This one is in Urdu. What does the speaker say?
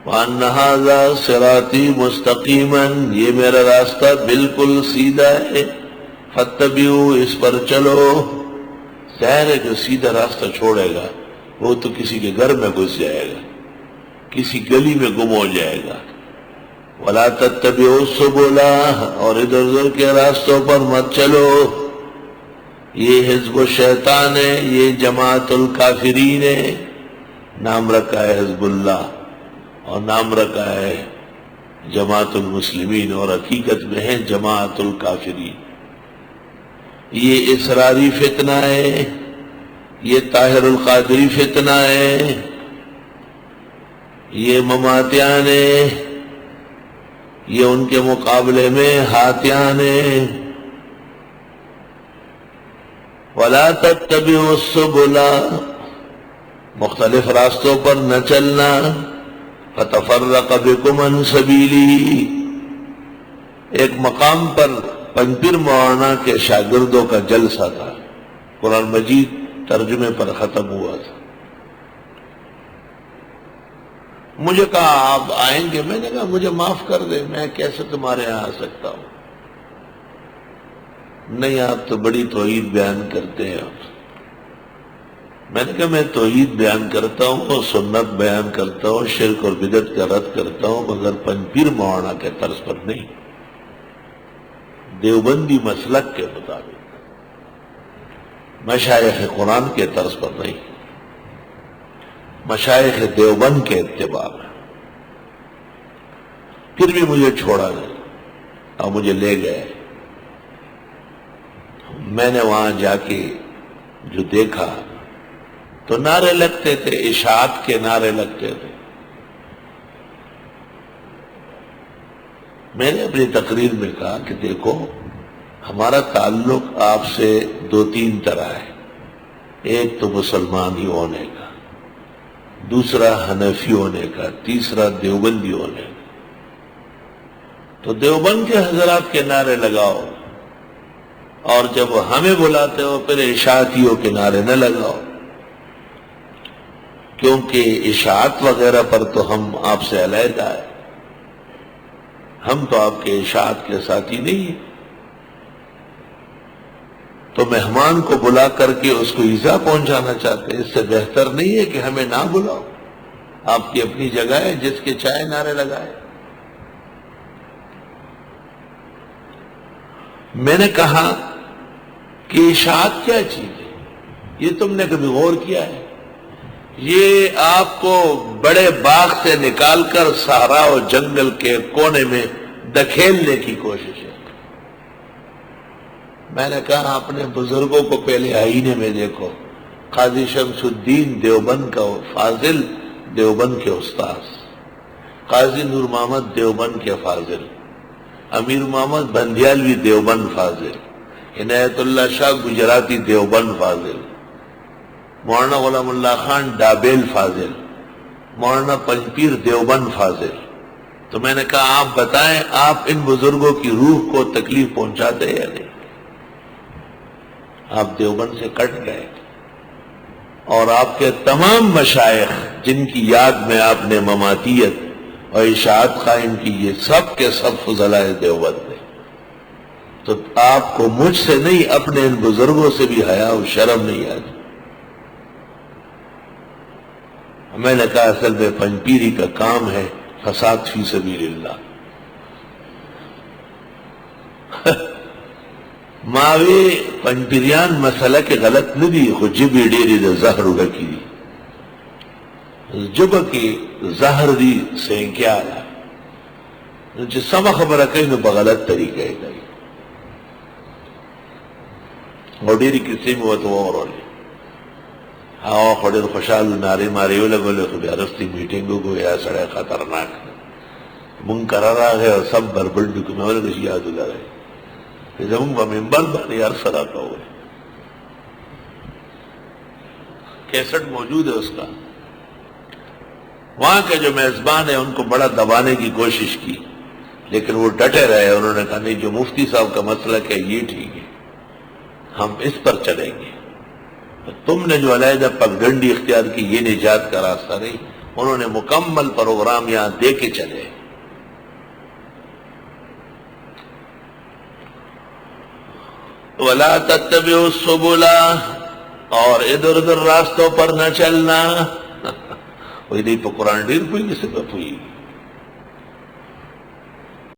وَأَنَّ هَذَا صِرَاطِي مُسْتَقِيمًا، یہ میرا راستہ بالکل سیدھا ہے، فَاتَّبِعُوا، اس پر چلو۔ ظاہر ہے جو سیدھا راستہ چھوڑے گا وہ تو کسی کے گھر میں گھس جائے گا، کسی گلی میں گم ہو جائے گا۔ وَلَا تَتَّبِعُوا السُّبُلَ، اور ادھر ادھر کے راستوں پر مت چلو۔ یہ حزب الشیطان ہے، یہ جماعت الکافرین ہے، نام رکھا ہے حزب اللہ اور نام رکھا ہے جماعت المسلمین، اور حقیقت میں ہے جماعت الکافرین۔ یہ اسراری فتنہ ہے، یہ طاہر القادری فتنہ ہے، یہ مماتیان ہے، یہ ان کے مقابلے میں ہاتھیان ہے۔ وَلَا تَتَّبِعُوا السُّبُلَ، مختلف راستوں پر نہ چلنا، فَتَفَرَّقَ بِكُمْ عَنْ سَبِيلِهِ۔ ایک مقام پر پنپیر مولانا کے شاگردوں کا جلسہ تھا، قرآن مجید ترجمے پر ختم ہوا تھا۔ مجھے کہا آپ آئیں گے؟ میں نے کہا مجھے معاف کر دیں، میں کیسے تمہارے یہاں آ سکتا ہوں؟ نہیں، آپ تو بڑی توحید بیان کرتے ہیں۔ میں نے کہا میں توحید بیان کرتا ہوں، سنت بیان کرتا ہوں، شرک اور بدعت کا رد کرتا ہوں، مگر پنپیر مولانا کے طرز پر نہیں، دیوبندی مسلک کے مطابق، مشائخ قرآن کے طرز پر نہیں، مشائخ دیوبند کے اتباع میں۔ پھر بھی مجھے چھوڑا نہیں اور مجھے لے گئے۔ میں نے وہاں جا کے جو دیکھا تو نعرے لگتے تھے، اشاعت کے نعرے لگتے تھے۔ میں نے اپنی تقریر میں کہا کہ دیکھو، ہمارا تعلق آپ سے دو تین طرح ہے، ایک تو مسلمان ہی ہونے کا، دوسرا حنفی ہونے کا، تیسرا دیوبندی ہونے کا۔ تو دیوبند کے حضرات کے نعرے لگاؤ، اور جب ہمیں بلاتے ہو پھر اشاعتیوں کے نعرے نہ لگاؤ، کیونکہ اشاعت وغیرہ پر تو ہم آپ سے علیحدہ ہیں، ہم تو آپ کے اشاعت کے ساتھی نہیں ہیں۔ تو مہمان کو بلا کر کے اس کو ایذا پہنچانا چاہتے ہیں، اس سے بہتر نہیں ہے کہ ہمیں نہ بلاؤ، آپ کی اپنی جگہ ہے، جس کے چاہے نعرے لگائے۔ میں نے کہا کہ اشاعت کیا چیز ہے؟ یہ تم نے کبھی غور کیا ہے؟ یہ آپ کو بڑے باغ سے نکال کر صحرا و جنگل کے کونے میں دکھیلنے کی کوشش ہے۔ میں نے کہا اپنے بزرگوں کو پہلے آئینے میں دیکھو، قاضی شمس الدین دیوبند کا فاضل، دیوبند کے استاذ، قاضی نور محمد دیوبند کے فاضل، امیر محمد بندیالوی دیوبند فاضل، عنایت اللہ شاہ گجراتی دیوبند فاضل، مولانا غلام اللہ خان ڈابیل فاضل، مولانا پنپیر دیوبند فاضل۔ تو میں نے کہا آپ بتائیں، آپ ان بزرگوں کی روح کو تکلیف پہنچاتے یا نہیں؟ آپ دیوبند سے کٹ گئے، اور آپ کے تمام مشائخ جن کی یاد میں آپ نے مماتیت اور اشاعت قائم کی، یہ سب کے سب فضلاء دیوبند تھے۔ تو آپ کو مجھ سے نہیں، اپنے ان بزرگوں سے بھی حیا و شرم نہیں آتی۔ میں نے کہا اصل میں پنپیری کا کام ہے فساد فی سبیل اللہ۔ ماوی پنپیریان مسئلہ کے غلط ندی، خود جبی ڈیری دا زہر اڑکی دی، جب کی زہر دی سینکیا ہے، جو سما خبر کئی نو بغلط طریقے گئی، اور ڈیری کسی میں وہ تو اور ہولی ہاں خوڑے خوشحال نعرے مارے لگو لے خود عرفتی میٹنگوں کو یا سڑے خطرناک منگ کرا رہا ہے، اور سب بربل ڈکمے والے کسی یاد الا رہے کہ جب منگ ممبر بانی عرصہ رہتا ہوئے، کیسٹ موجود ہے اس کا۔ وہاں کے جو میزبان ہیں ان کو بڑا دبانے کی کوشش کی، لیکن وہ ڈٹے رہے، انہوں نے کہا نہیں، جو مفتی صاحب کا مسلک ہے یہ ٹھیک ہے، ہم اس پر چلیں گے، تم نے جو علیحدہ پگڈنڈی اختیار کی یہ نجات کا راستہ نہیں، انہوں نے مکمل پروگرام یہاں دے کے چلے. وَلَا تَتَّبِعُوا السُّبُلَ، اور ادھر ادھر راستوں پر نہ چلنا. وہی نہیں تو قرآن ڈیر پوئی کسی پہ پوئی.